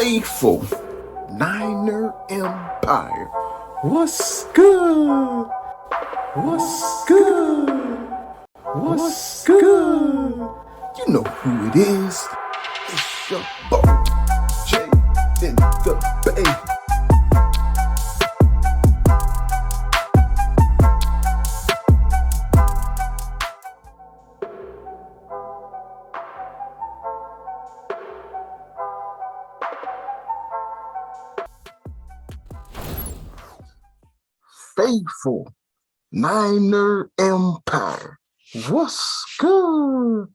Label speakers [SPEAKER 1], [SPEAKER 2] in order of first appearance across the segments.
[SPEAKER 1] faithful Niner Empire. What's good? What's good? What's good? You know who it is. It's your boy, Jay in the Bay. Faithful Niner Empire. What's good?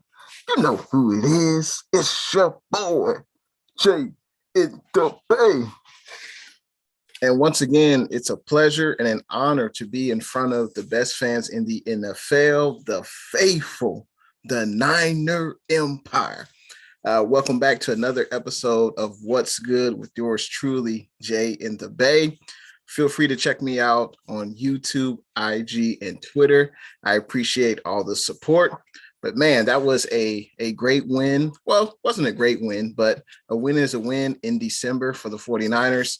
[SPEAKER 1] You know who it is. It's your boy, Jay in the Bay. And once again, it's a pleasure and an honor to be in front of the best fans in the NFL, the faithful, the Niner Empire. Welcome back to another episode of What's Good with yours truly, Jay in the Bay. Feel free to check me out on YouTube, IG, and Twitter. I appreciate all the support. But man, that was a great win. Well, it wasn't a great win, but a win is a win in December for the 49ers.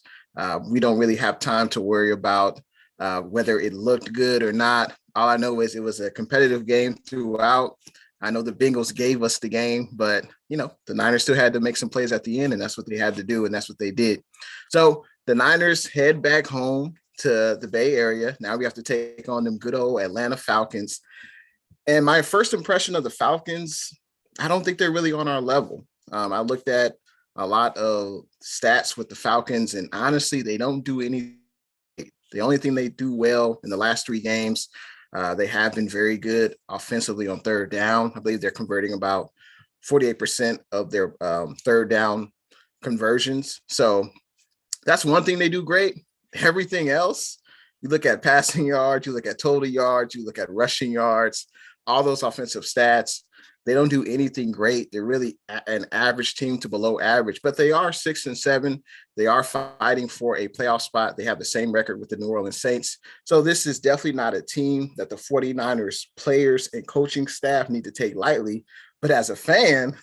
[SPEAKER 1] We don't really have time to worry about whether it looked good or not. All I know is it was a competitive game throughout. I know the Bengals gave us the game, but, the Niners still had to make some plays at the end, and that's what they had to do, and that's what they did. So the Niners head back home to the Bay Area. Now we have to take on them good old Atlanta Falcons. And my first impression of the Falcons, I don't think they're really on our level. I looked at a lot of stats with the Falcons, and honestly, they don't do anything. The only thing they do well in the last three games, they have been very good offensively on third down. I believe they're converting about 48% of their third down conversions. So that's one thing they do great. Everything else, you look at passing yards, you look at total yards, you look at rushing yards, all those offensive stats, they don't do anything great. They're really an average team to below average, but they are 6-7. They are fighting for a playoff spot. They have the same record with the New Orleans Saints. So this is definitely not a team that the 49ers players and coaching staff need to take lightly. But as a fan,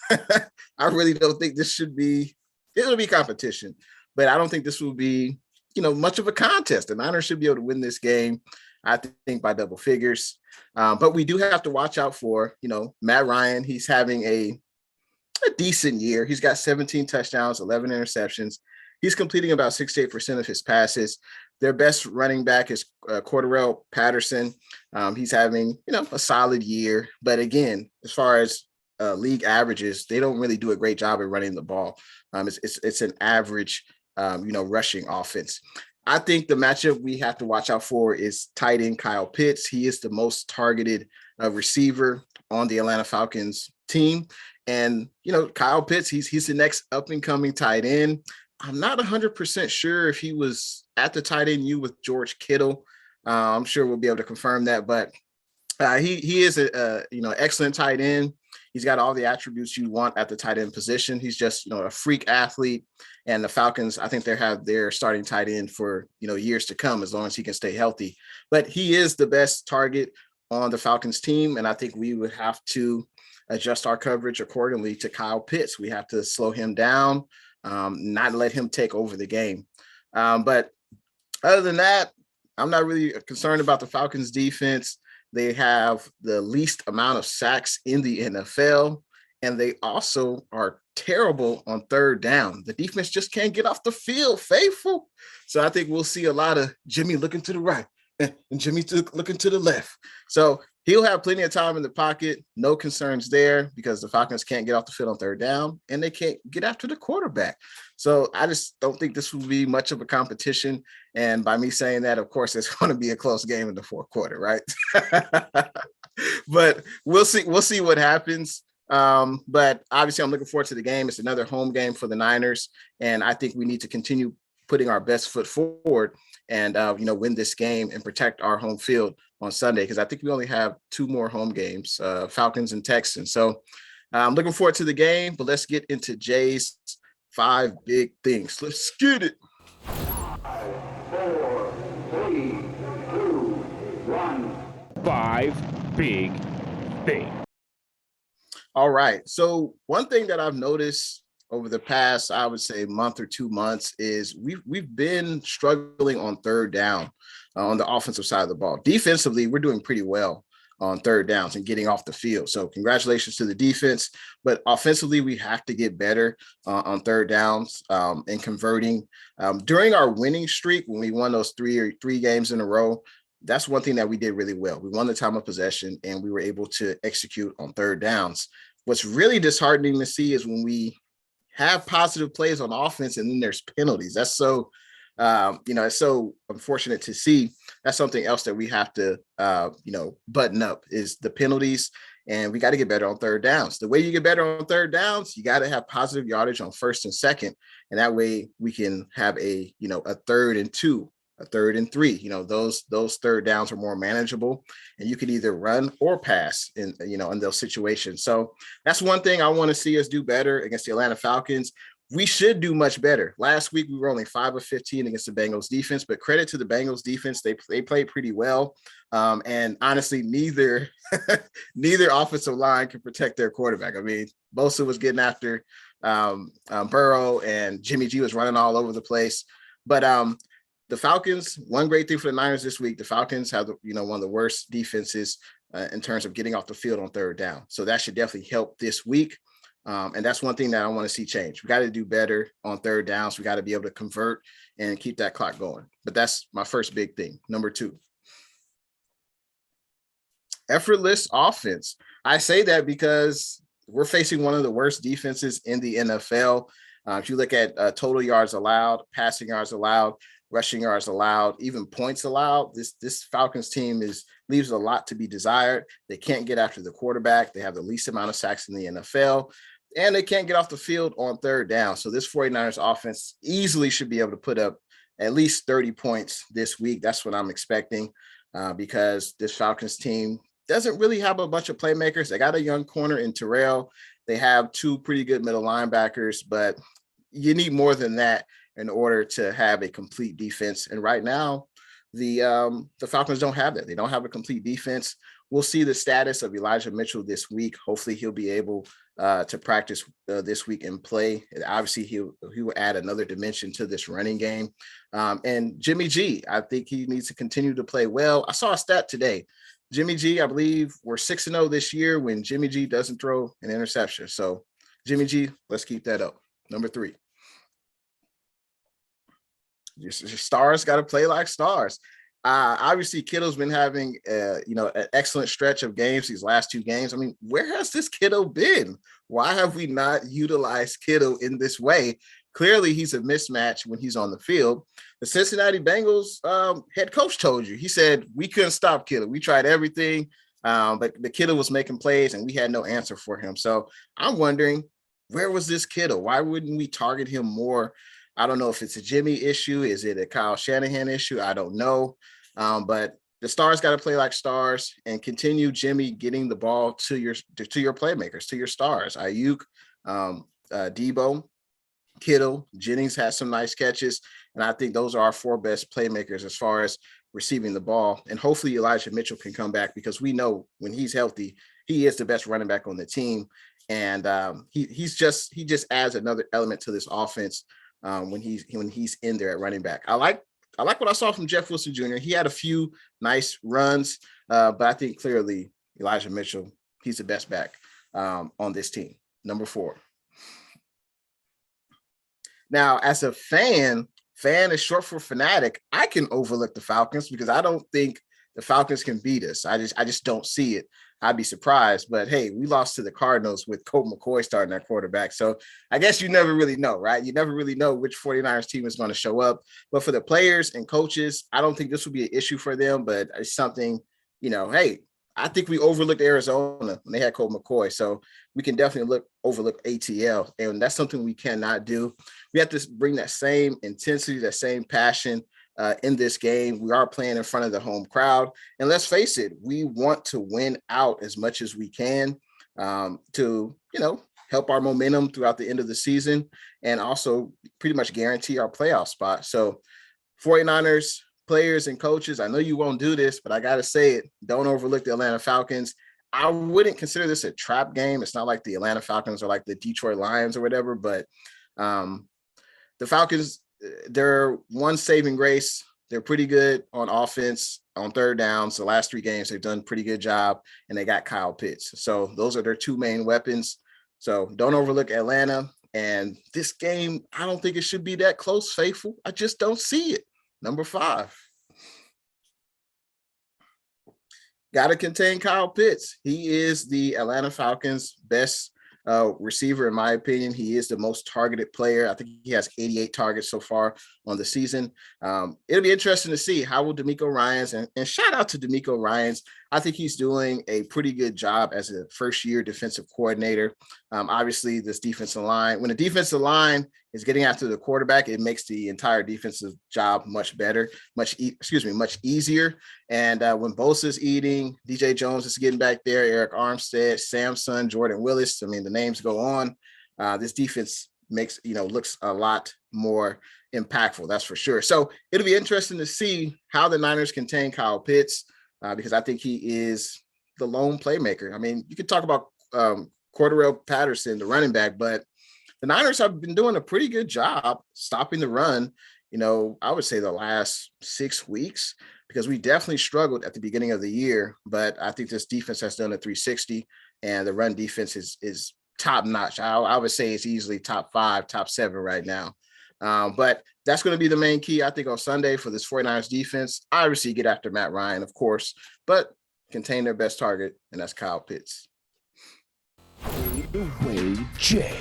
[SPEAKER 1] I really don't think this should be, it'll be competition. But I don't think this will be, much of a contest. The Niners should be able to win this game, I think, by double figures. But we do have to watch out for, Matt Ryan. He's having a decent year. He's got 17 touchdowns, 11 interceptions. He's completing about 68% of his passes. Their best running back is Cordarrelle Patterson. He's having, a solid year. But again, as far as league averages, they don't really do a great job at running the ball. It's an average rushing offense. I think the matchup we have to watch out for is tight end Kyle Pitts. He is the most targeted receiver on the Atlanta Falcons team. And, Kyle Pitts, he's the next up and coming tight end. I'm not 100% sure if he was at the tight end U with George Kittle. I'm sure we'll be able to confirm that, but he is a excellent tight end. He's got all the attributes you want at the tight end position. He's just, a freak athlete. And the Falcons, I think they have their starting tight end for, years to come, as long as he can stay healthy. But he is the best target on the Falcons team. And I think we would have to adjust our coverage accordingly to Kyle Pitts. We have to slow him down, not let him take over the game. But other than that, I'm not really concerned about the Falcons defense. They have the least amount of sacks in the NFL, and they also are terrible on third down. The defense just can't get off the field, faithful. So I think we'll see a lot of Jimmy looking to the right and Jimmy looking to the left. So he'll have plenty of time in the pocket. No concerns there because the Falcons can't get off the field on third down, and they can't get after the quarterback. So I just don't think this will be much of a competition. And by me saying that, of course, it's going to be a close game in the fourth quarter, right? But we'll see. We'll see what happens. But obviously, I'm looking forward to the game. It's another home game for the Niners, and I think we need to continue putting our best foot forward and win this game and protect our home field on Sunday, because I think we only have two more home games, Falcons and Texans. So I'm looking forward to the game. But let's get into Jay's 5 big things. Let's get it.
[SPEAKER 2] 4, 3, 2, 1.
[SPEAKER 3] 5 big things.
[SPEAKER 1] All right. So one thing that I've noticed over the past, I would say, month or 2 months is we've been struggling on third down on the offensive side of the ball. Defensively, we're doing pretty well on third downs and getting off the field. So congratulations to the defense. But offensively, we have to get better on third downs and converting. During our winning streak, when we won those three games in a row, that's one thing that we did really well. We won the time of possession and we were able to execute on third downs. What's really disheartening to see is when we have positive plays on offense and then there's penalties. That's so, it's so unfortunate to see. That's something else that we have to, button up is the penalties, and we got to get better on third downs. The way you get better on third downs, you got to have positive yardage on first and second, and that way we can have a 3rd and 2, a 3rd and 3. Those third downs are more manageable, and you can either run or pass in those situations. So that's one thing I want to see us do better against the Atlanta Falcons. We should do much better. Last week, we were only 5 of 15 against the Bengals defense, but credit to the Bengals defense. They played pretty well. And honestly, neither offensive line can protect their quarterback. I mean, Bosa was getting after Burrow, and Jimmy G was running all over the place. But the Falcons, one great thing for the Niners this week, the Falcons have one of the worst defenses in terms of getting off the field on third down. So that should definitely help this week. And that's one thing that I want to see change. We got to do better on third downs. We got to be able to convert and keep that clock going. But that's my first big thing. Number 2, effortless offense. I say that because we're facing one of the worst defenses in the NFL. If you look at total yards allowed, passing yards allowed, rushing yards allowed, even points allowed, this Falcons team leaves a lot to be desired. They can't get after the quarterback. They have the least amount of sacks in the NFL. And they can't get off the field on third down. So this 49ers offense easily should be able to put up at least 30 points this week. That's what I'm expecting because this Falcons team doesn't really have a bunch of playmakers. They got a young corner in Terrell. They have 2 pretty good middle linebackers, but you need more than that in order to have a complete defense. And right now, the Falcons don't have that. They don't have a complete defense. We'll see the status of Elijah Mitchell this week. Hopefully he'll be able to practice this week and play. And obviously he will add another dimension to this running game. And Jimmy G, I think he needs to continue to play well. I saw a stat today. Jimmy G, I believe we're 6-0 this year when Jimmy G doesn't throw an interception. So Jimmy G, let's keep that up. Number 3. Your stars got to play like stars. Obviously, Kittle's been having, an excellent stretch of games these last 2 games. I mean, where has this Kittle been? Why have we not utilized Kittle in this way? Clearly, he's a mismatch when he's on the field. The Cincinnati Bengals head coach told you. He said, we couldn't stop Kittle. We tried everything, but the Kittle was making plays, and we had no answer for him. So I'm wondering, where was this Kittle? Why wouldn't we target him more? I don't know if it's a Jimmy issue. Is it a Kyle Shanahan issue? I don't know. But the stars got to play like stars and continue Jimmy getting the ball to your playmakers, to your stars. Ayuk, Debo, Kittle, Jennings had some nice catches. And I think those are our 4 best playmakers as far as receiving the ball. And hopefully Elijah Mitchell can come back because we know when he's healthy, he is the best running back on the team. And he just adds another element to this offense. When he's in there at running back. I like what I saw from Jeff Wilson Jr. He had a few nice runs, but I think clearly Elijah Mitchell, he's the best back on this team. Number 4. Now, as a fan is short for fanatic. I can overlook the Falcons because I don't think the Falcons can beat us. I just don't see it. I'd be surprised, but hey, we lost to the Cardinals with Colt McCoy starting at quarterback. So I guess you never really know, right? You never really know which 49ers team is going to show up. But for the players and coaches, I don't think this will be an issue for them, but it's something, hey, I think we overlooked Arizona when they had Colt McCoy. So we can definitely overlook ATL. And that's something we cannot do. We have to bring that same intensity, that same passion in this game. We are playing in front of the home crowd. And let's face it, we want to win out as much as we can to, help our momentum throughout the end of the season and also pretty much guarantee our playoff spot. So 49ers players and coaches, I know you won't do this, but I got to say it. Don't overlook the Atlanta Falcons. I wouldn't consider this a trap game. It's not like the Atlanta Falcons or like the Detroit Lions or whatever, but the Falcons, they're one saving grace. They're pretty good on offense on third downs. The last 3 games, they've done a pretty good job, and they got Kyle Pitts. So those are their 2 main weapons. So don't overlook Atlanta. And this game, I don't think it should be that close, Faithful. I just don't see it. Number 5. Got to contain Kyle Pitts. He is the Atlanta Falcons' best receiver, in my opinion. He is the most targeted player. I think he has 88 targets so far on the season. It'll be interesting to see how will DeMeco Ryans, and shout out to DeMeco Ryans. I think he's doing a pretty good job as a first-year defensive coordinator. Obviously, this defensive line, when the defensive line is getting after the quarterback, it makes the entire defensive job much better, much easier. And when Bosa's eating, DJ Jones is getting back there, Eric Armstead, Samson, Jordan Willis. I mean, the names go on. This defense looks a lot more impactful. That's for sure. So it'll be interesting to see how the Niners contain Kyle Pitts, because I think he is the lone playmaker. I mean, you could talk about Cordarrelle Patterson, the running back, but the Niners have been doing a pretty good job stopping the run, I would say the last 6 weeks, because we definitely struggled at the beginning of the year. But I think this defense has done a 360, and the run defense is top notch. I would say it's easily top 5, top 7 right now. But that's going to be the main key, I think, on Sunday for this 49ers defense. Obviously, get after Matt Ryan, of course, but contain their best target, and that's Kyle Pitts.
[SPEAKER 2] Fadeaway Jay.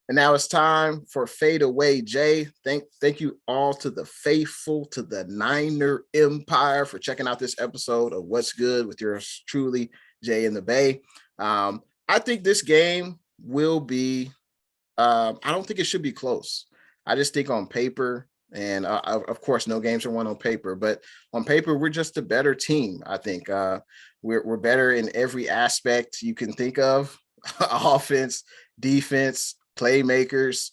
[SPEAKER 1] And now it's time for Fadeaway Jay. Thank you all to the faithful, to the Niner Empire, for checking out this episode of What's Good with yours truly, Jay in the Bay. I think this game will be, I don't think it should be close. I just think on paper, and of course, no games are won on paper, but on paper, we're just a better team. I think we're better in every aspect you can think of: offense, defense, playmakers,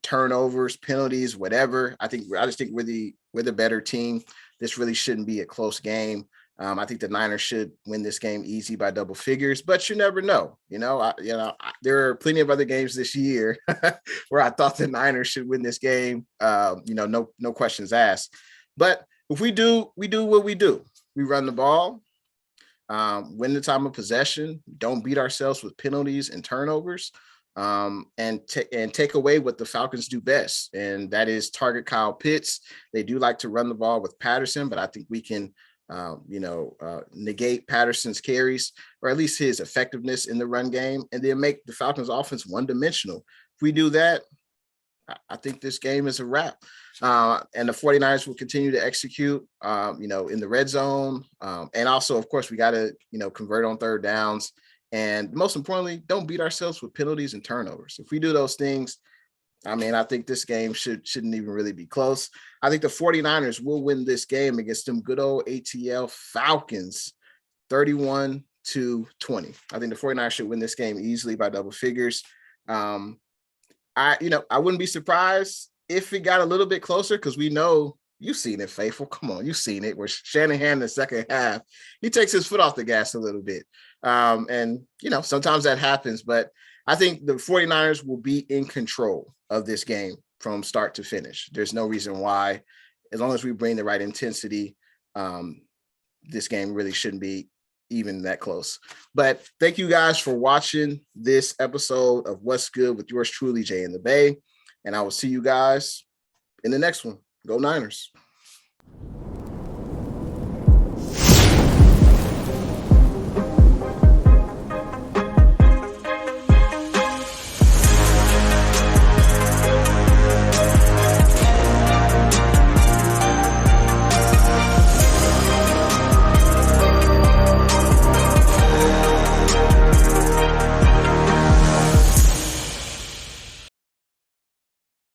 [SPEAKER 1] turnovers, penalties, whatever. I just think we're the better team. This really shouldn't be a close game. I think the Niners should win this game easy by double figures, but you never know. There are plenty of other games this year where I thought the Niners should win this game. No questions asked. But if we do what we do. We run the ball, win the time of possession, don't beat ourselves with penalties and turnovers, and take away what the Falcons do best, and that is target Kyle Pitts. They do like to run the ball with Patterson, but I think we can negate Patterson's carries, or at least his effectiveness in the run game, and then make the Falcons offense one-dimensional. If we do that, I think this game is a wrap. And the 49ers will continue to execute, in the red zone. And also, of course, we got to, convert on third downs. And most importantly, don't beat ourselves with penalties and turnovers. If we do those things, I think this game shouldn't even really be close. I think the 49ers will win this game against them good old ATL Falcons, 31-20. I think the 49ers should win this game easily by double figures. I wouldn't be surprised if it got a little bit closer, because we know you've seen it, Faithful. Come on, you've seen it. Where Shanahan in the second half, he takes his foot off the gas a little bit. And sometimes that happens, but I think the 49ers will be in control of this game from start to finish. There's no reason why, as long as we bring the right intensity, this game really shouldn't be even that close. But thank you guys for watching this episode of What's Good with yours truly, Jay in the Bay. And I will see you guys in the next one. Go Niners.